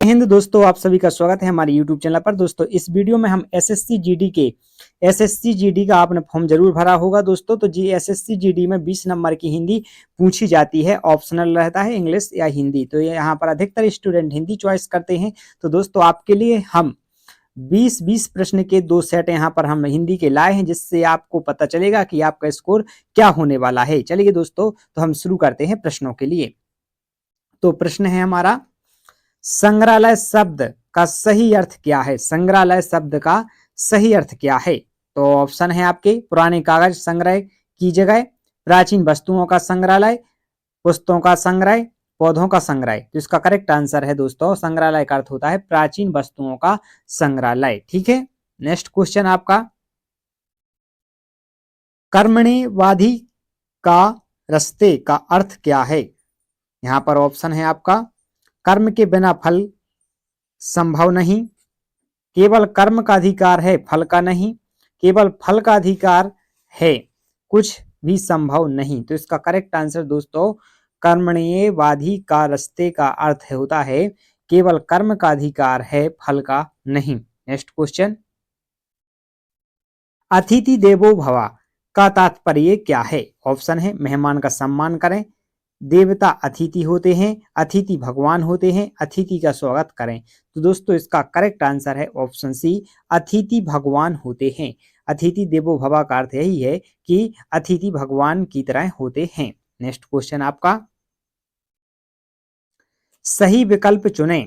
हिंद दोस्तों, आप सभी का स्वागत है हमारे YouTube चैनल पर। दोस्तों इस वीडियो में हम एसएससी जीडी का आपने फॉर्म जरूर भरा होगा दोस्तों। तो जी एसएससी जीडी में 20 नंबर की हिंदी पूछी जाती है, ऑप्शनल रहता है इंग्लिश या हिंदी। तो ये यहाँ पर अधिकतर स्टूडेंट हिंदी चॉइस करते हैं। तो दोस्तों आपके लिए हम 20-20 प्रश्न के 2 सेट यहाँ पर हम हिंदी के लाए हैं, जिससे आपको पता चलेगा कि आपका स्कोर क्या होने वाला है। चलिए दोस्तों, तो हम शुरू करते हैं प्रश्नों के लिए। तो प्रश्न है हमारा, संग्रहालय शब्द का सही अर्थ क्या है? संग्रहालय शब्द का सही अर्थ क्या है? तो ऑप्शन है आपके, पुराने कागज संग्रह की जगह, प्राचीन वस्तुओं का संग्रहालय, पुस्तकों का संग्रह, पौधों का संग्रह। तो इसका करेक्ट आंसर है दोस्तों, संग्रहालय का अर्थ होता है प्राचीन वस्तुओं का संग्रहालय। ठीक है, नेक्स्ट क्वेश्चन आपका, कर्मण्यवादी का रस्ते का अर्थ क्या है? यहां पर ऑप्शन है आपका, कर्म के बिना फल संभव नहीं, केवल कर्म का अधिकार है फल का नहीं, केवल फल का अधिकार है कुछ भी संभव नहीं। तो इसका करेक्ट आंसर दोस्तों, कर्मण्यवादी का रस्ते का अर्थ होता है केवल कर्म का अधिकार है फल का नहीं। नेक्स्ट क्वेश्चन, अतिथि देवो भव का तात्पर्य क्या है? ऑप्शन है, मेहमान का सम्मान करें, देवता अतिथि होते हैं, अतिथि भगवान होते हैं, अतिथि का स्वागत करें। तो दोस्तों इसका करेक्ट आंसर है ऑप्शन सी, अतिथि भगवान होते हैं। अतिथि देवो भव का अर्थ यही है कि अतिथि भगवान की तरह होते हैं। नेक्स्ट क्वेश्चन आपका, सही विकल्प चुने।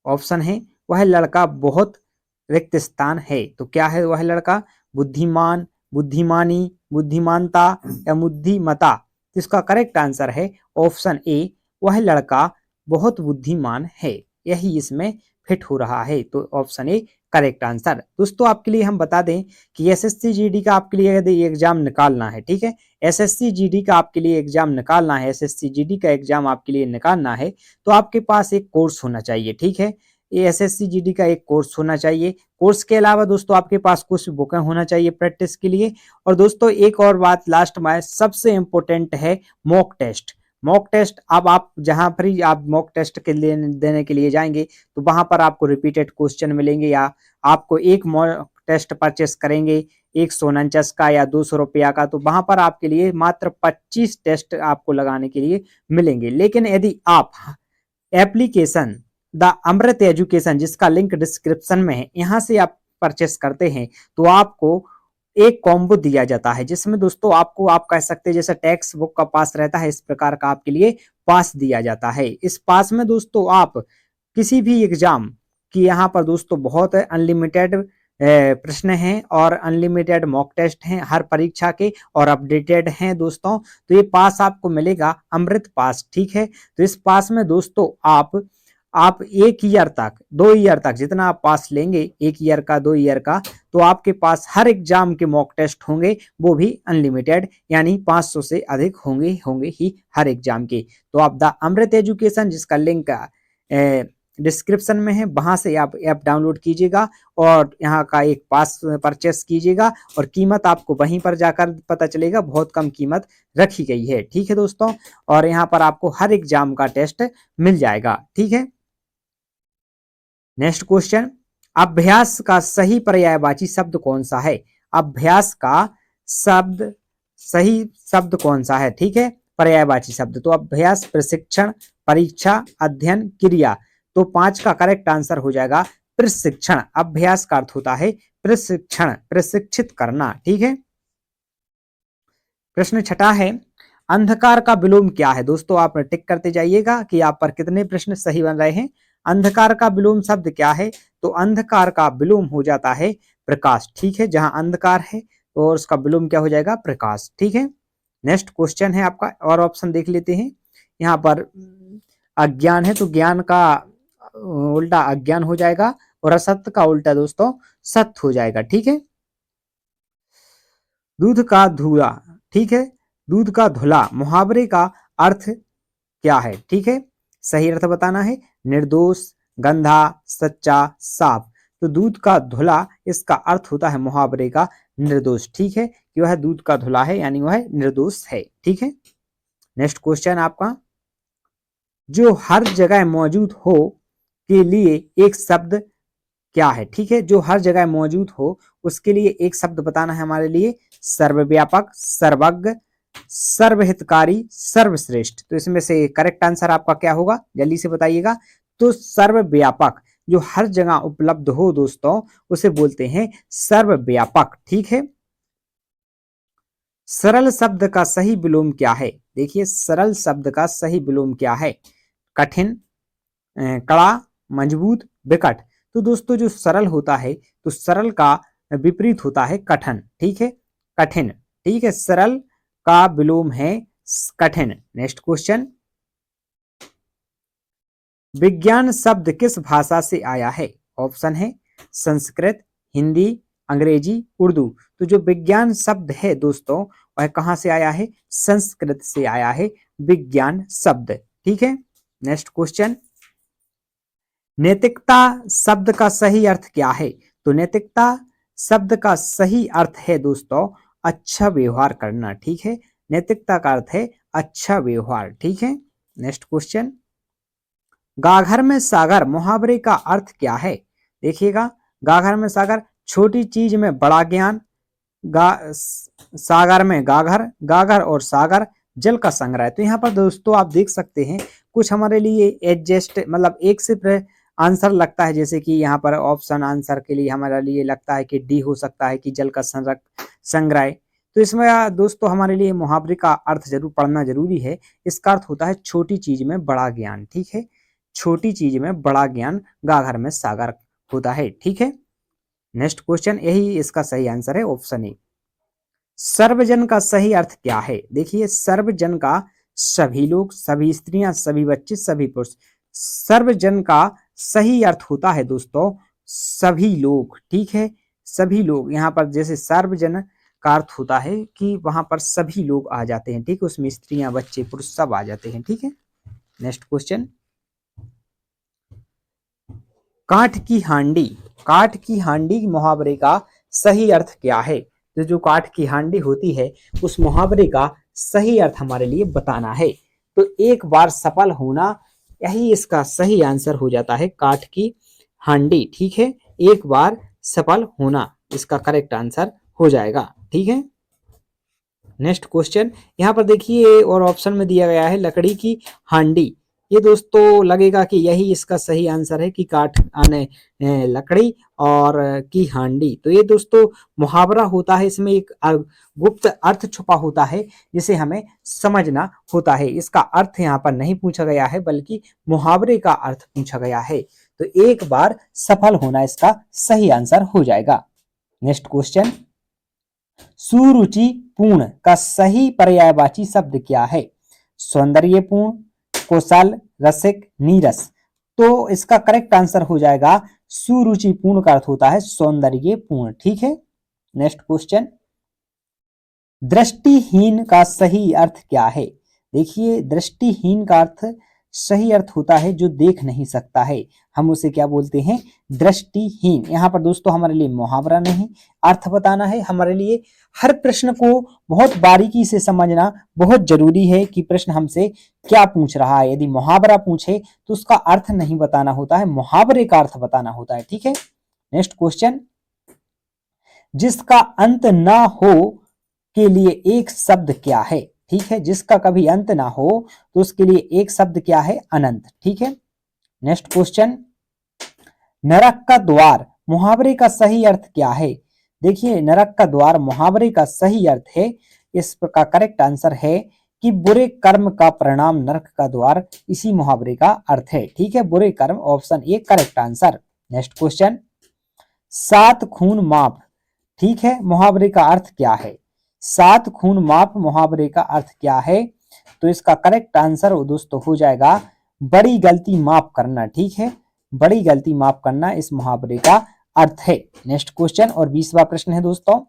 ऑप्शन है, वह लड़का बहुत रिक्त स्थान है। तो क्या है वह लड़का? बुद्धिमान, बुद्धिमानी, बुद्धिमानता या बुद्धिमता। तो इसका करेक्ट आंसर है ऑप्शन ए, वह लड़का बहुत बुद्धिमान है। यही इसमें फिट हो रहा है। तो ऑप्शन ए करेक्ट आंसर। दोस्तों आपके लिए हम बता दें कि एसएससी जीडी का आपके लिए यदि एग्जाम निकालना है, ठीक है, एसएससी जीडी का आपके लिए एग्जाम निकालना है, एसएससी जीडी का एग्जाम आपके लिए निकालना है, तो आपके पास एक कोर्स होना चाहिए। ठीक है, ये एसएससी जीडी का एक कोर्स होना चाहिए। कोर्स के अलावा दोस्तों आपके पास कुछ बुकें होना चाहिए प्रैक्टिस के लिए। और दोस्तों एक और बात लास्ट में, सबसे इंपॉर्टेंट है मॉक टेस्ट। मॉक टेस्ट, अब आप जहां पर ही आप मॉक टेस्ट के लिए देने के लिए जाएंगे, तो वहां पर आपको रिपीटेड क्वेश्चन मिलेंगे, या आपको एक मॉक टेस्ट परचेस करेंगे 149 का या 200 रुपया का, तो वहां पर आपके लिए मात्र 25 टेस्ट आपको लगाने के लिए मिलेंगे। लेकिन यदि आप एप्लीकेशन द अमृत एजुकेशन, जिसका लिंक डिस्क्रिप्शन में है, यहाँ से आप परचेस करते हैं, तो आपको एक कॉम्बो दिया जाता है, जिसमें दोस्तों आपको, आप कह सकते हैं जैसे टेक्स्ट बुक का पास रहता है, इस प्रकार का आपके लिए पास दिया जाता है। इस पास में दोस्तों आप किसी भी एग्जाम की, यहाँ पर दोस्तों बहुत अनलिमिटेड प्रश्न हैं और अनलिमिटेड मॉक टेस्ट हैं हर परीक्षा के, और अपडेटेड हैं दोस्तों। तो ये पास आपको मिलेगा, अमृत पास। ठीक है, तो इस पास में दोस्तों आप 1 ईयर तक, 2 ईयर तक, जितना आप पास लेंगे, 1 ईयर का, 2 ईयर का, तो आपके पास हर एग्जाम के मॉक टेस्ट होंगे, वो भी अनलिमिटेड, यानी 500 से अधिक होंगे ही हर एग्जाम के। तो आप द अमृत एजुकेशन, जिसका लिंक डिस्क्रिप्शन में है, वहां से आप ऐप डाउनलोड कीजिएगा और यहाँ का एक पास परचेस कीजिएगा, और कीमत आपको वहीं पर जाकर पता चलेगा, बहुत कम कीमत रखी गई है। ठीक है दोस्तों, और यहाँ पर आपको हर एग्जाम का टेस्ट मिल जाएगा। ठीक है, नेक्स्ट क्वेश्चन, अभ्यास का सही पर्यायवाची शब्द कौन सा है? अभ्यास का शब्द सही शब्द कौन सा है? ठीक है, पर्यायवाची शब्द, तो अभ्यास, प्रशिक्षण, परीक्षा, अध्ययन, क्रिया। तो 5 का करेक्ट आंसर हो जाएगा प्रशिक्षण। अभ्यास का अर्थ होता है प्रशिक्षण, प्रशिक्षित करना। ठीक है, प्रश्न 6 है, अंधकार का विलोम क्या है? दोस्तों आप टिक करते जाइएगा कि आप पर कितने प्रश्न सही बन रहे हैं। अंधकार का विलोम शब्द क्या है? तो अंधकार का विलोम हो जाता है प्रकाश। ठीक है, जहां अंधकार है तो उसका विलोम क्या हो जाएगा? प्रकाश। ठीक है, नेक्स्ट क्वेश्चन है आपका, और ऑप्शन देख लेते हैं। यहाँ पर अज्ञान है, तो ज्ञान का उल्टा अज्ञान हो जाएगा, और असत्य का उल्टा दोस्तों सत्य हो जाएगा। ठीक है, दूध का धुआ, ठीक है, दूध का धुला मुहावरे का अर्थ क्या है? ठीक है, सही अर्थ बताना है, निर्दोष, गंधा, सच्चा, साफ। तो दूध का धुला, इसका अर्थ होता है मुहावरे का निर्दोष। ठीक है, कि वह दूध का धुला है, यानी वह निर्दोष है। ठीक है, नेक्स्ट क्वेश्चन आपका, जो हर जगह मौजूद हो के लिए एक शब्द क्या है? ठीक है, जो हर जगह मौजूद हो उसके लिए एक शब्द बताना है हमारे लिए। सर्वव्यापक, सर्वज्ञ, सर्वहितकारी, सर्वश्रेष्ठ। तो इसमें से करेक्ट आंसर आपका क्या होगा, जल्दी से बताइएगा। तो सर्वव्यापक, जो हर जगह उपलब्ध हो दोस्तों, उसे बोलते हैं सर्वव्यापक। ठीक है। सरल शब्द का सही विलोम क्या है? देखिए, सरल शब्द का सही विलोम क्या है? कठिन, कड़ा, मजबूत, विकट। तो दोस्तों जो सरल होता है, तो सरल का विपरीत होता है कठिन। ठीक है, कठिन। ठीक है, सरल का विलोम है कठिन। नेक्स्ट क्वेश्चन, विज्ञान शब्द किस भाषा से आया है? ऑप्शन है संस्कृत, हिंदी, अंग्रेजी, उर्दू। तो जो विज्ञान शब्द है दोस्तों, वह कहां से आया है? संस्कृत से आया है विज्ञान शब्द। ठीक है। नेक्स्ट क्वेश्चन, नैतिकता शब्द का सही अर्थ क्या है? तो नैतिकता शब्द का सही अर्थ है दोस्तों अच्छा व्यवहार करना। ठीक है, नैतिकता का अर्थ है अच्छा व्यवहार। ठीक है। नेक्स्ट क्वेश्चन, गाघर में सागर मुहावरे का अर्थ क्या है? देखिएगा, गाघर में सागर, छोटी चीज में बड़ा ज्ञान, सागर में गाघर, गाघर और सागर जल का संग्रह। तो यहाँ पर दोस्तों आप देख सकते हैं कुछ हमारे लिए एडजस्ट मतलब एक से आंसर लगता है, जैसे कि यहाँ पर ऑप्शन आंसर के लिए हमारे लिए लगता है कि डी हो सकता है कि जल का संग्रह। तो इसमें दोस्तों हमारे लिए मुहावरे का अर्थ जरूर पढ़ना जरूरी है। इसका अर्थ होता है छोटी चीज में बड़ा ज्ञान। ठीक है, छोटी चीज में बड़ा ज्ञान, गाघर में सागर होता है। ठीक है। नेक्स्ट क्वेश्चन, यही इसका सही आंसर है, ऑप्शन ए। सर्वजन का सही अर्थ क्या है? देखिए, सर्वजन का सभी लोग, सभी स्त्रियां, सभी बच्चे, सभी पुरुष। सर्वजन का सही अर्थ होता है दोस्तों सभी लोग। ठीक है, सभी लोग। यहाँ पर जैसे सर्वजन का अर्थ होता है कि वहां पर सभी लोग आ जाते हैं। ठीक है, उसमें स्त्रियां, बच्चे, पुरुष सब आ जाते हैं। ठीक है। नेक्स्ट क्वेश्चन, काठ की हांडी, काठ की हांडी मुहावरे का सही अर्थ क्या है? तो जो काठ की हांडी होती है उस मुहावरे का सही अर्थ हमारे लिए बताना है। तो एक बार सफल होना, यही इसका सही आंसर हो जाता है, काठ की हांडी। ठीक है, एक बार सफल होना इसका करेक्ट आंसर हो जाएगा। ठीक है। नेक्स्ट क्वेश्चन, यहाँ पर देखिए और ऑप्शन में दिया गया है लकड़ी की हांडी। ये दोस्तों लगेगा कि यही इसका सही आंसर है कि काठ आने लकड़ी और की हांडी। तो ये दोस्तों मुहावरा होता है, इसमें एक गुप्त अर्थ छुपा होता है जिसे हमें समझना होता है। इसका अर्थ यहाँ पर नहीं पूछा गया है बल्कि मुहावरे का अर्थ पूछा गया है। तो एक बार सफल होना इसका सही आंसर हो जाएगा। नेक्स्ट क्वेश्चन, सुरुचिपूर्ण का सही पर्यायवाची शब्द क्या है? सौंदर्यपूर्ण, कुशल, रसिक, नीरस। तो इसका करेक्ट आंसर हो जाएगा सुरुचिपूर्ण का अर्थ होता है सौंदर्यपूर्ण। ठीक है। नेक्स्ट क्वेश्चन, दृष्टिहीन का सही अर्थ क्या है? देखिए, दृष्टिहीन का अर्थ सही अर्थ होता है जो देख नहीं सकता है, हम उसे क्या बोलते हैं? दृष्टिहीन। यहाँ पर दोस्तों हमारे लिए मुहावरा नहीं अर्थ बताना है। हमारे लिए हर प्रश्न को बहुत बारीकी से समझना बहुत जरूरी है कि प्रश्न हमसे क्या पूछ रहा है। यदि मुहावरा पूछे तो उसका अर्थ नहीं बताना होता है, मुहावरे का अर्थ बताना होता है। ठीक है। नेक्स्ट क्वेश्चन, जिसका अंत ना हो के लिए एक शब्द क्या है? ठीक है, जिसका कभी अंत ना हो तो उसके लिए एक शब्द क्या है? अनंत। ठीक है। नेक्स्ट क्वेश्चन, नरक का द्वार मुहावरे का सही अर्थ क्या है? देखिए, नरक का द्वार मुहावरे का सही अर्थ है, इसका करेक्ट आंसर है कि बुरे कर्म का परिणाम नरक का द्वार, इसी मुहावरे का अर्थ है। ठीक है, बुरे कर्म, option A correct answer. Next question, सात खून माप, ठीक है, मुहावरे का अर्थ क्या है? सात खून माप मुहावरे का अर्थ क्या है? तो इसका करेक्ट आंसर दोस्तों हो जाएगा बड़ी गलती माफ करना। ठीक है, बड़ी गलती माफ करना इस मुहावरे का अर्थ है। नेक्स्ट क्वेश्चन और 20वां प्रश्न है दोस्तों,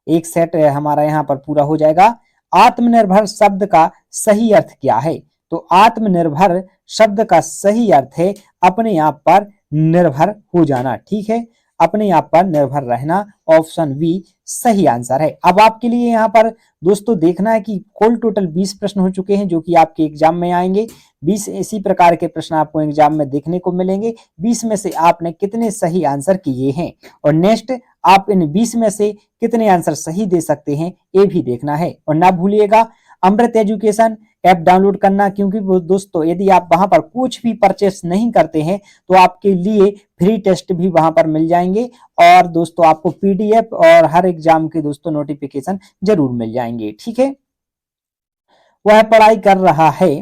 एक सेट हमारा यहाँ पर पूरा हो जाएगा। आत्मनिर्भर शब्द का सही अर्थ क्या है? तो आत्मनिर्भर शब्द का सही अर्थ है अपने आप पर निर्भर हो जाना। ठीक है, अपने आप पर निर्भर रहना, ऑप्शन बी सही आंसर है। अब आपके लिए यहाँ पर दोस्तों देखना है कि कुल टोटल 20 प्रश्न हो चुके हैं जो कि आपके एग्जाम में आएंगे। 20 इसी प्रकार के प्रश्न आपको एग्जाम में देखने को मिलेंगे। 20 में से आपने कितने सही आंसर किए हैं और नेक्स्ट आप इन 20 में से कितने आंसर सही दे सकते हैं ये भी देखना है। और ना भूलिएगा अमृत एजुकेशन ऐप डाउनलोड करना, क्योंकि दोस्तों यदि आप वहां पर कुछ भी परचेस नहीं करते हैं तो आपके लिए फ्री टेस्ट भी वहां पर मिल जाएंगे और दोस्तों आपको पीडीएफ और हर एग्जाम के दोस्तों नोटिफिकेशन जरूर मिल जाएंगे। ठीक है, वह पढ़ाई कर रहा है,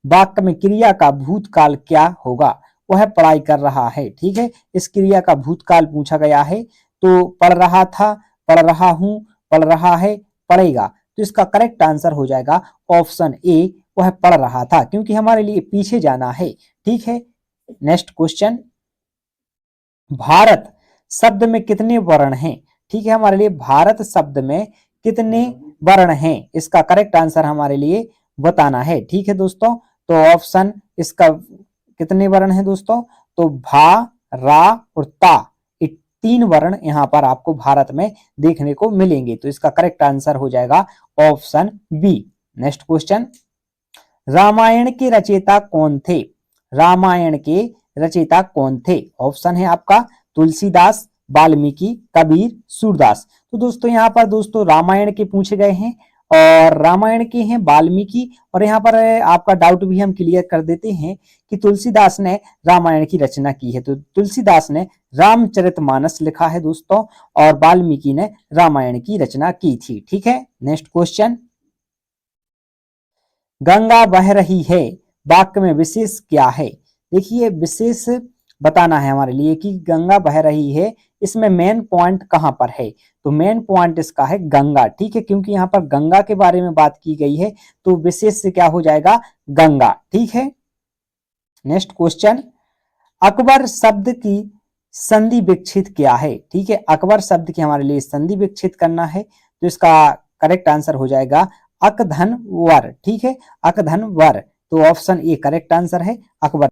वाक्य में क्रिया का भूतकाल क्या होगा? वह पढ़ाई कर रहा है। ठीक है, इस क्रिया का भूतकाल पूछा गया है, तो पढ़ रहा था, पढ़ रहा हूं, पढ़ रहा है, पढ़ेगा। तो इसका करेक्ट आंसर हो जाएगा ऑप्शन ए, वह पढ़ रहा था, क्योंकि हमारे लिए पीछे जाना है। ठीक है, नेक्स्ट क्वेश्चन, भारत शब्द में कितने वर्ण हैं? ठीक है, हमारे लिए भारत शब्द में कितने वर्ण हैं इसका करेक्ट आंसर हमारे लिए बताना है। ठीक है दोस्तों, तो ऑप्शन इसका कितने वर्ण हैं दोस्तों? तो भा, रा और ता, ये 3 वर्ण यहाँ पर आपको भारत में देखने को मिलेंगे। तो इसका करेक्ट आंसर हो जाएगा option B. Next question, Ramayana के रचयिता कौन थे? रामायण के रचयिता कौन थे? ऑप्शन है आपका तुलसीदास, वाल्मीकि, कबीर, सूरदास। तो दोस्तों यहाँ पर दोस्तों रामायण के पूछे गए हैं और रामायण के हैं वाल्मीकि, और यहाँ पर आपका डाउट भी हम क्लियर कर देते हैं कि तुलसीदास ने रामायण की रचना की है। तो तुलसीदास ने रामचरितमानस लिखा है दोस्तों और वाल्मीकि ने रामायण की रचना की थी। ठीक है, नेक्स्ट क्वेश्चन, गंगा बह रही है, वाक्य में विशेष क्या है? देखिए विशेष बताना है हमारे लिए कि गंगा बह रही है, इसमें मेन पॉइंट कहां पर है? तो मेन पॉइंट इसका है गंगा। ठीक है, क्योंकि यहाँ पर गंगा के बारे में बात की गई है तो विशेष से क्या हो जाएगा? गंगा। ठीक है, नेक्स्ट क्वेश्चन, अकबर शब्द की संधि विच्छेद क्या है? ठीक है, अकबर शब्द की हमारे लिए संधि विच्छेद करना है, तो इसका करेक्ट आंसर हो जाएगा अकधन वर। ठीक है, अकधन वर, तो ऑप्शन ए करेक्ट आंसर है, अकबर।